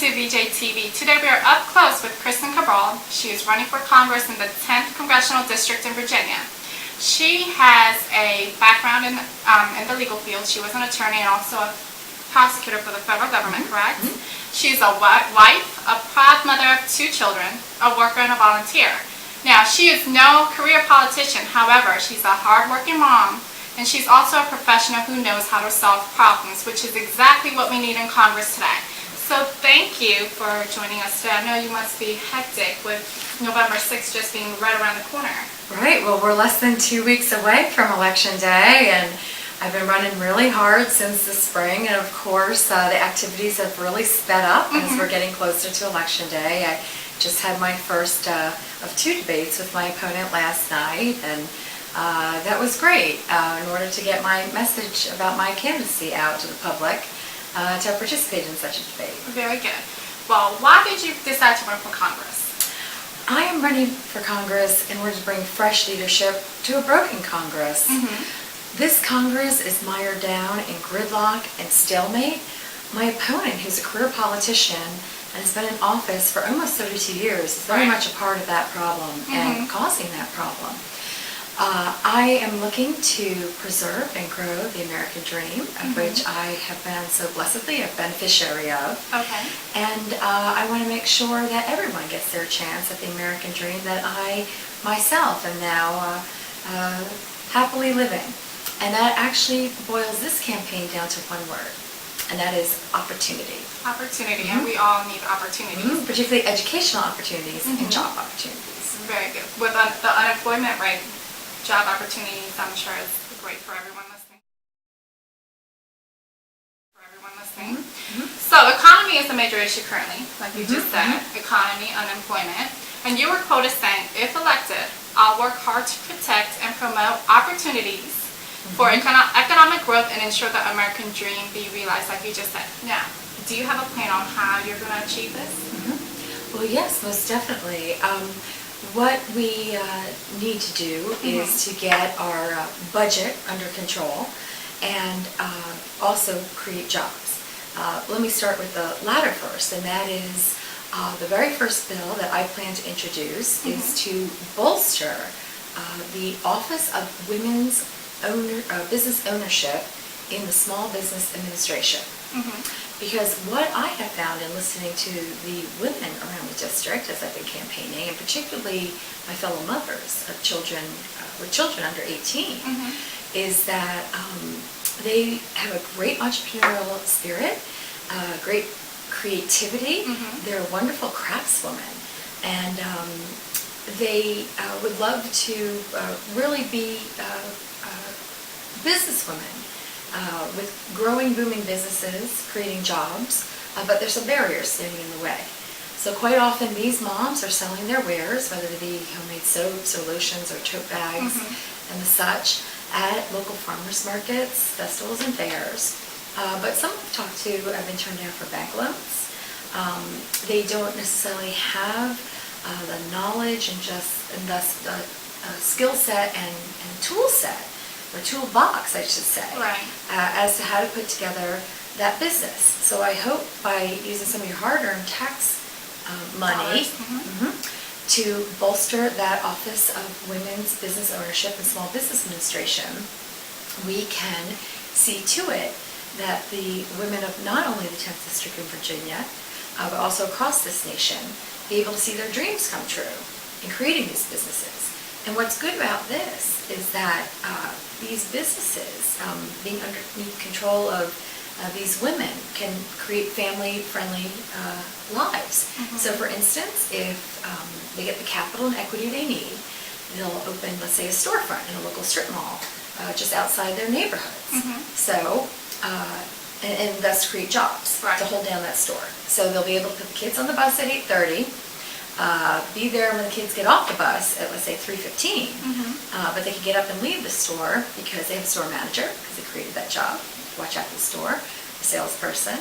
to VJ TV. Today we are up close with Kristin Cabral. She is running for Congress in the 10th Congressional District in Virginia. She has a background in the legal field. She was an attorney and also a prosecutor for the federal government, correct? She's a wife, a proud mother of 2 children, a worker and a volunteer. Now, she is no career politician. However, she's a hardworking mom, and she's also a professional who knows how to solve problems, which is exactly what we need in Congress today. So thank you for joining us today. I know you must be hectic with November 6th just being right around the corner. Right. Well, we're less than 2 weeks away from Election Day, and I've been running really hard since the spring. And of course, the activities have really sped up as we're getting closer to Election Day. I just had my first of 2 debates with my opponent last night, and that was great in order to get my message about my candidacy out to the public. To participate in such a debate. Very good. Well, why did you decide to run for Congress? I am running for Congress in order to bring fresh leadership to a broken Congress. This Congress is mired down in gridlock and stalemate. My opponent, who's a career politician and has been in office for almost 32 years, is very much a part of that problem and causing that problem. I am looking to preserve and grow the American dream, of which I have been so blessedly a beneficiary of. Okay. And I want to make sure that everyone gets their chance at the American dream that I myself am now happily living. And that actually boils this campaign down to one word, and that is opportunity. Opportunity, and we all need opportunities. Particularly educational opportunities and job opportunities. Very good. With the unemployment rate, job opportunities, I'm sure, is great for everyone listening. So, economy is a major issue currently, like you just said. Economy, unemployment. And you were quoted saying, if elected, I'll work hard to protect and promote opportunities for economic growth and ensure the American dream be realized, like you just said. Now, do you have a plan on how you're going to achieve this? Well, yes, most definitely. What we need to do is to get our budget under control and also create jobs. Let me start with the latter first, and that is the very first bill that I plan to introduce is to bolster the Office of Women's Business Ownership in the Small Business Administration. Because what I have found in listening to the women around the district as I've been campaigning, and particularly my fellow mothers of children with children under 18, is that they have a great entrepreneurial spirit, great creativity. They're wonderful craftswomen, and they would love to really be businesswomen. With growing, booming businesses, creating jobs, but there's some barriers standing in the way. So quite often these moms are selling their wares, whether it be homemade soaps or lotions or tote bags and the such, at local farmers markets, festivals, and fairs. But some I've talked to have been turned down for bank loans. They don't necessarily have the knowledge and thus the skill set and tool set, or toolbox, I should say, as to how to put together that business. So I hope by using some of your hard-earned tax money to bolster that Office of Women's Business Ownership and Small Business Administration, we can see to it that the women of not only the 10th District in Virginia, but also across this nation, be able to see their dreams come true in creating these businesses. And what's good about this is that these businesses, being underneath control of these women, can create family-friendly lives. So for instance, if they get the capital and equity they need, they'll open, let's say, a storefront in a local strip mall just outside their neighborhoods. So, and thus create jobs to hold down that store. So they'll be able to put the kids on the bus at 8:30, be there when the kids get off the bus at, let's say, 3:15, but they can get up and leave the store because they have a store manager, because they created that job, watch out for the store, a salesperson,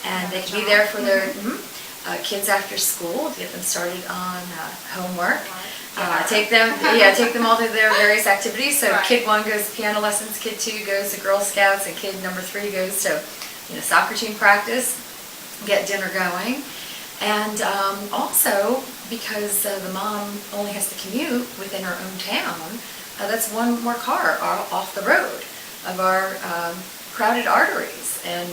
and they can be there for their kids after school to get them started on homework. Take them all to their various activities. So kid 1 goes to piano lessons, kid 2 goes to Girl Scouts, and kid number 3 goes to soccer team practice. get dinner going. And also, because the mom only has to commute within her own town, that's one more car off the road of our crowded arteries and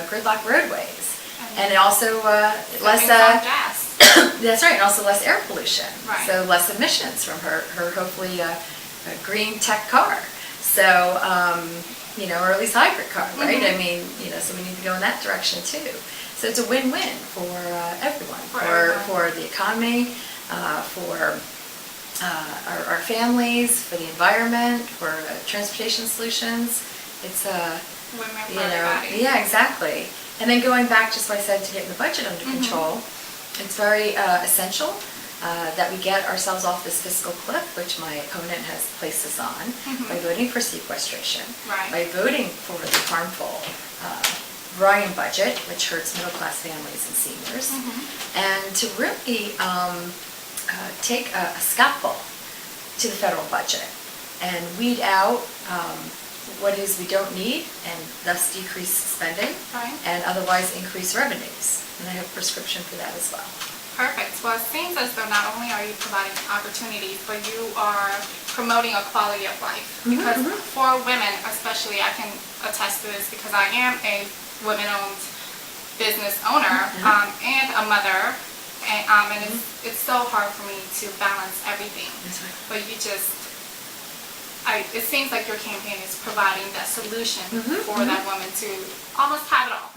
gridlock roadways. And it also less gas. that's right, and also less air pollution. Right. So less emissions from her hopefully a green tech car. So or at least hybrid car, right? I mean, so we need to go in that direction too. So it's a win-win for everyone, for the economy, for our families, for the environment, for transportation solutions. It's a win-win for everybody. Yeah, exactly. And then going back, just what I said, to getting the budget under control, it's very essential that we get ourselves off this fiscal cliff, which my opponent has placed us on, by voting for sequestration, by voting for the harmful Ryan budget, which hurts middle-class families and seniors, and to really take a scalpel to the federal budget and weed out what is we don't need and thus decrease spending and otherwise increase revenues. And I have a prescription for that as well. Perfect. Well, it seems as though not only are you providing opportunities, but you are promoting a quality of life. Because for women especially, I can attest to this because I am a women-owned business owner and a mother, and it's so hard for me to balance everything. That's right. But you just, it seems like your campaign is providing that solution for that woman to almost have it all.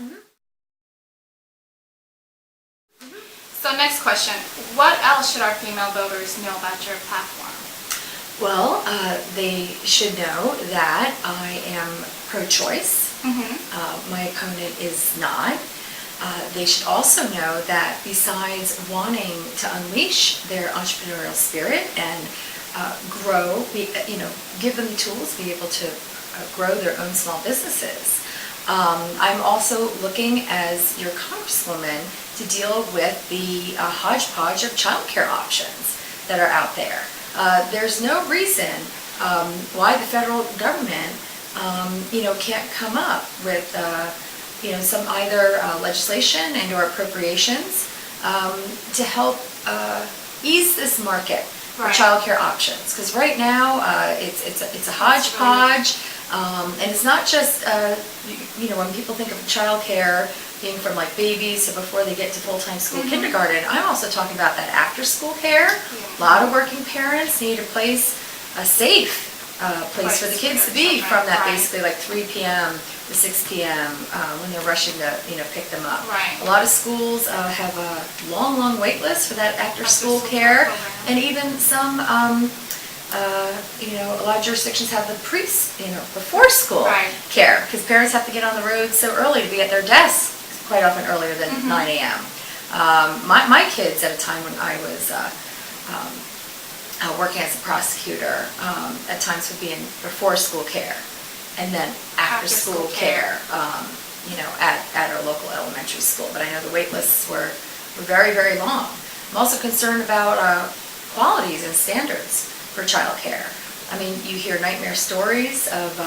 So next question, what else should our female voters know about your platform? Well, they should know that I am pro-choice. My opponent is not. They should also know that besides wanting to unleash their entrepreneurial spirit and grow, give them the tools to be able to grow their own small businesses, I'm also looking as your congresswoman to deal with the hodgepodge of childcare options that are out there. There's no reason why the federal government can't come up with some either legislation and or appropriations to help ease this market for childcare options. Because right now it's a hodgepodge, and it's not just when people think of childcare being from like babies to before they get to full-time school kindergarten. I'm also talking about that after-school care. A lot of working parents need a place, a safe place for the kids to be from that basically like 3 p.m. to 6 p.m. When they're rushing to pick them up. A lot of schools have a long wait list for that after-school care, and even some a lot of jurisdictions have the before school care, because parents have to get on the road so early to be at their desks, quite often earlier than 9 a.m. My kids, at a time when I was working as a prosecutor, at times would be in before school care, and then after school care, at our local elementary school. But I know the wait lists were very, very long. I'm also concerned about qualities and standards for child care. I mean, you hear nightmare stories of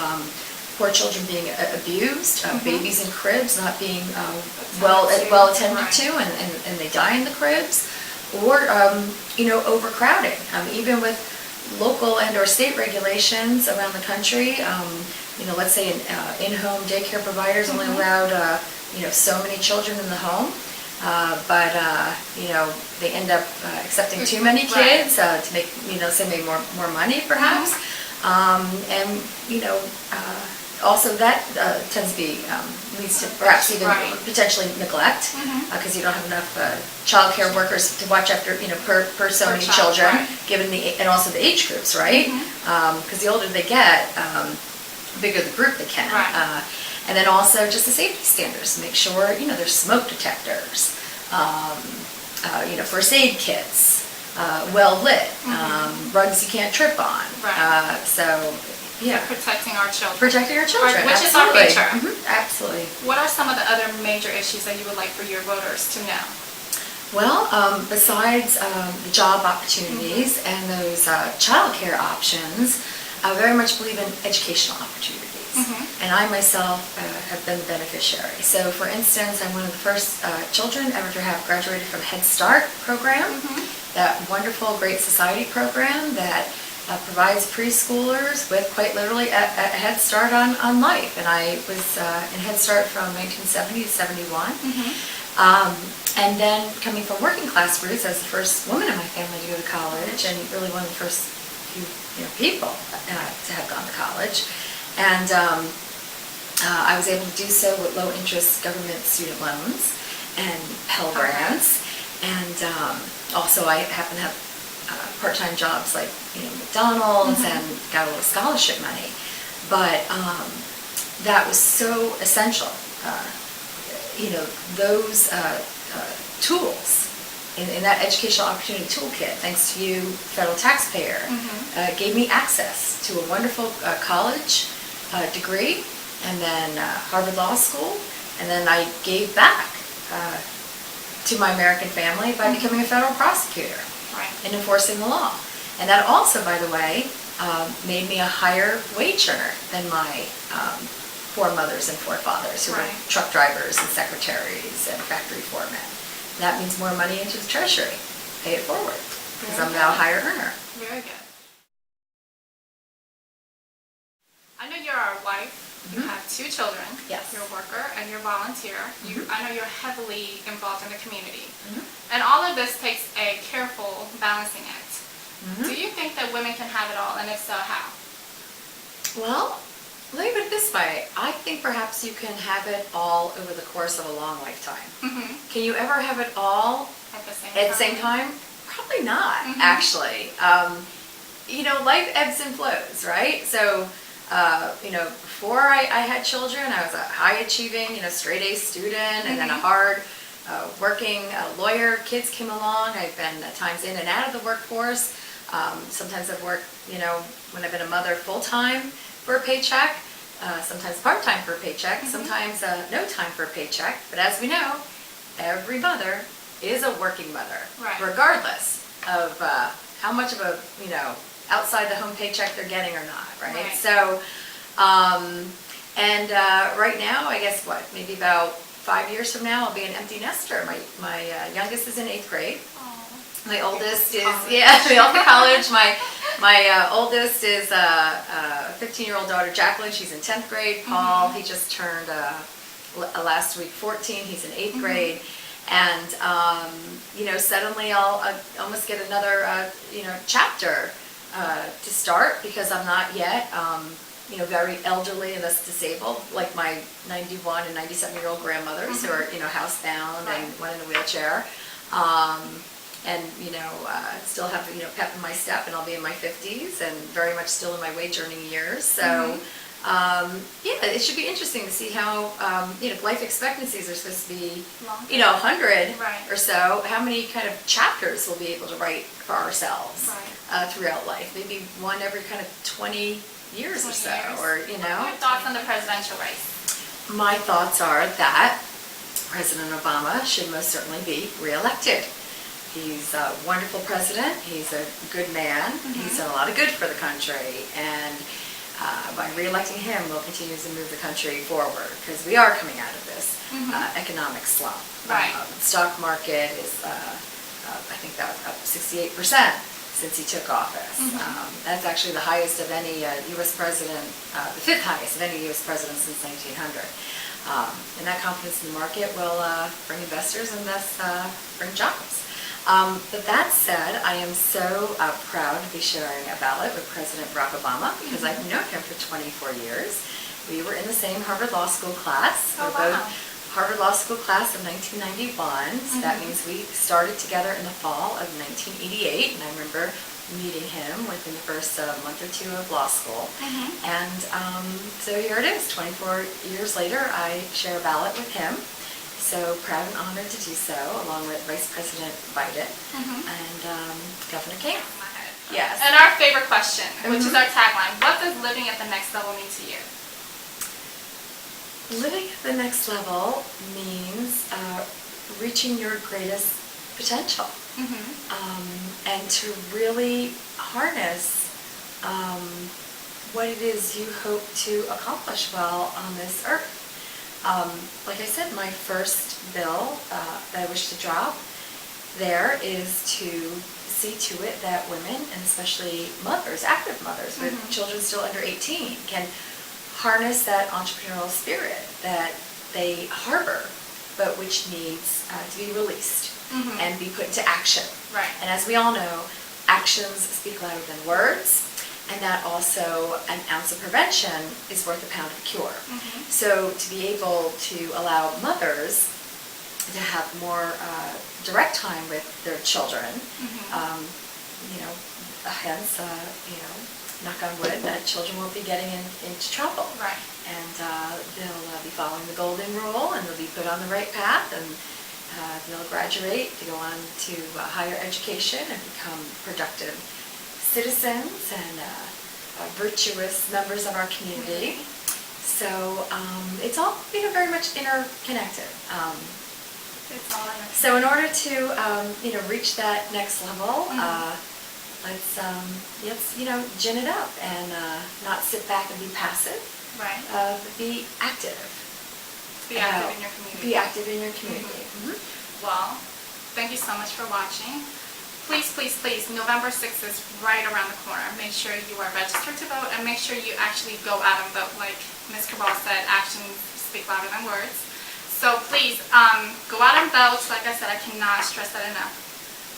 poor children being abused, babies in cribs not being well attended to, and they die in the cribs, or overcrowding. Even with local and or state regulations around the country, let's say in-home daycare providers only allowed so many children in the home. But they end up accepting too many kids to make, say maybe more money perhaps. Also that tends to be, leads to perhaps even potentially neglect, because you don't have enough child care workers to watch after, per so many children, given and also the age groups, right? Because the older they get, the bigger the group they can. And then also just the safety standards, make sure, there's smoke detectors, first aid kits, well lit, rugs you can't trip on. Protecting our children. Protecting our children, which is our future. Absolutely. What are some of the other major issues that you would like for your voters to know? Well, besides the job opportunities and those child care options, I very much believe in educational opportunities. and I myself have been the beneficiary. So for instance, I'm one of the first children ever to have graduated from Head Start program, that wonderful Great Society program that provides preschoolers with quite literally a head start on life. And I was in Head Start from 1970 to 71. And then coming from working class roots as the first woman in my family to go to college, and really one of the first few people to have gone to college. And I was able to do so with low interest government student loans and Pell Grants. And also I happen to have part-time jobs like McDonald's and got a little scholarship money. But that was so essential. Those tools in that educational opportunity toolkit, thanks to you, federal taxpayer, gave me access to a wonderful college degree, and then Harvard Law School, and then I gave back to my American family by becoming a federal prosecutor and enforcing the law. And that also, by the way, made me a higher wage earner than my foremothers and forefathers who were truck drivers and secretaries and factory foremen. That means more money into the treasury. Pay it forward, because I'm now a higher earner. Very good. I know you're a wife. You have 2 children. Yes. You're a worker and you're a volunteer. I know you're heavily involved in the community. And all of this takes a careful balancing act. Do you think that women can have it all, and if so, how? Well, let me put it this way. I think perhaps you can have it all over the course of a long lifetime. Can you ever have it all at the same time? Probably not, actually. Life ebbs and flows, right? So, before I had children, I was a high-achieving, straight A student, and then a hard working lawyer. Kids came along. I've been at times in and out of the workforce. Sometimes I've worked, when I've been a mother full-time for a paycheck, sometimes part-time for a paycheck, sometimes no time for a paycheck. But as we know, every mother is a working mother, regardless of how much of a, outside the home paycheck they're getting or not, right? So, right now, I guess maybe about 5 years from now, I'll be an empty nester. My youngest is in 8th grade. My oldest is, they all go to college. My oldest is a 15-year-old daughter, Jacqueline. She's in 10th grade. Paul, he just turned last week 14. He's in 8th grade. And, suddenly I'll almost get another, chapter to start, because I'm not yet, very elderly and thus disabled, like my 91 and 97-year-old grandmothers who are, housebound and one in a wheelchair. Still have, pep in my step, and I'll be in my 50s and very much still in my wage earning years. So, it should be interesting to see how, life expectancies are supposed to be, 100 or so, how many kind of chapters we'll be able to write for ourselves throughout life. Maybe one every kind of 20 years or so, or, What are your thoughts on the presidential race? My thoughts are that President Obama should most certainly be reelected. He's a wonderful president. He's a good man. He's done a lot of good for the country, and by reelecting him, we'll continue to move the country forward, because we are coming out of this economic slump. Stock market is, I think that was up 68% since he took office. That's actually the highest of any U.S. president, the 5th highest of any U.S. president since 1900. And that confidence in the market will bring investors and thus bring jobs. But that said, I am so proud to be sharing a ballot with President Barack Obama, because I've known him for 24 years. We were in the same Harvard Law School class. We're both Harvard Law School class of 1991. So that means we started together in the fall of 1988, and I remember meeting him within the first month or 2 of law school. And so here it is, 24 years later, I share a ballot with him. So proud and honored to do so, along with Vice President Biden and Governor Camp. Yes. And our favorite question, which is our tagline, what does living at the next level mean to you? Living at the next level means reaching your greatest potential, and to really harness what it is you hope to accomplish while on this earth. Like I said, my first bill that I wish to drop there is to see to it that women, and especially mothers, active mothers with children still under 18, can harness that entrepreneurial spirit that they harbor, but which needs to be released and be put into action. Right. And as we all know, actions speak louder than words, and that also an ounce of prevention is worth a pound of cure. So to be able to allow mothers to have more direct time with their children, hence, knock on wood, that children won't be getting into trouble. Right. And they'll be following the golden rule, and they'll be put on the right path, and they'll graduate to go on to higher education and become productive citizens and virtuous members of our community. So it's all very much interconnected. It's all I know. So in order to reach that next level, let's gin it up and not sit back and be passive. Right. But be active. Be active in your community. Be active in your community. Well, thank you so much for watching. Please, please, please, November 6th is right around the corner. Make sure you are registered to vote, and make sure you actually go out and vote. Like Ms. Cabral said, actions speak louder than words. So please, go out and vote. Like I said, I cannot stress that enough.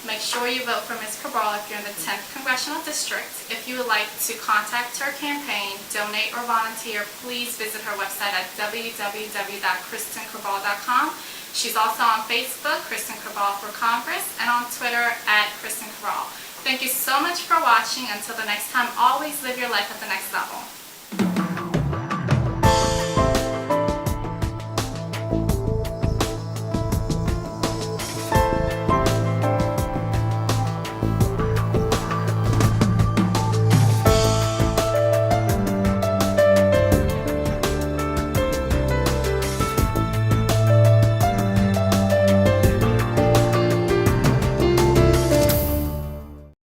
Make sure you vote for Ms. Cabral if you're in the 10th Congressional District. If you would like to contact her campaign, donate, or volunteer, please visit her website at www.kristincabral.com. She's also on Facebook, Kristin Cabral for Congress, and on Twitter at Kristin Cabral. Thank you so much for watching. Until the next time, always live your life at the next level.